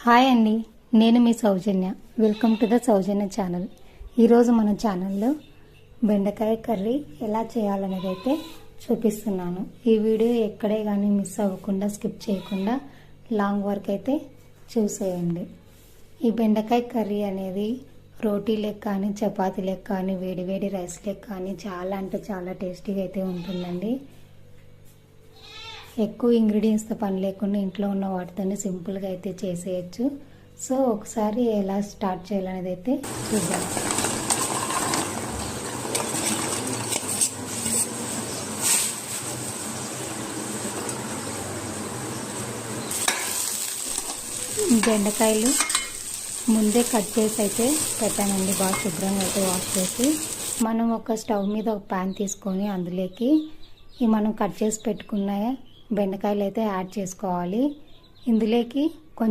Hi అండి, నేను మీ Soujanya. Welcome to the Soujanya ఛానల్. ఈరోజు మన ఛానల్లో బెండకాయ కర్రీ ఎలా చేయాలనేది అయితే చూపిస్తున్నాను. ఈ వీడియో ఎక్కడే కానీ మిస్ అవ్వకుండా, స్కిప్ చేయకుండా లాంగ్ వర్క్ అయితే చూసేయండి. ఈ బెండకాయ కర్రీ అనేది రోటీలకు కానీ, చపాతీలకు కానీ, వేడి వేడి రైస్లకు కానీ చాలా అంటే చాలా టేస్టీగా అయితే ఉంటుందండి. ఎక్కువ ఇంగ్రీడియంట్స్తో పని లేకుండా ఇంట్లో ఉన్న వాటితోనే సింపుల్గా అయితే చేసేయచ్చు. సో ఒకసారి ఎలా స్టార్ట్ చేయాలనేది అయితే చూద్దాం. బెండకాయలు ముందే కట్ చేసి అయితే పెట్టానండి. బాగా శుభ్రంగా అయితే వాష్ చేసి మనం ఒక స్టవ్ మీద ఒక ప్యాన్ తీసుకొని అందులోకి మనం కట్ చేసి పెట్టుకున్న బెండకాయలు అయితే యాడ్ చేసుకోవాలి. ఇందులోకి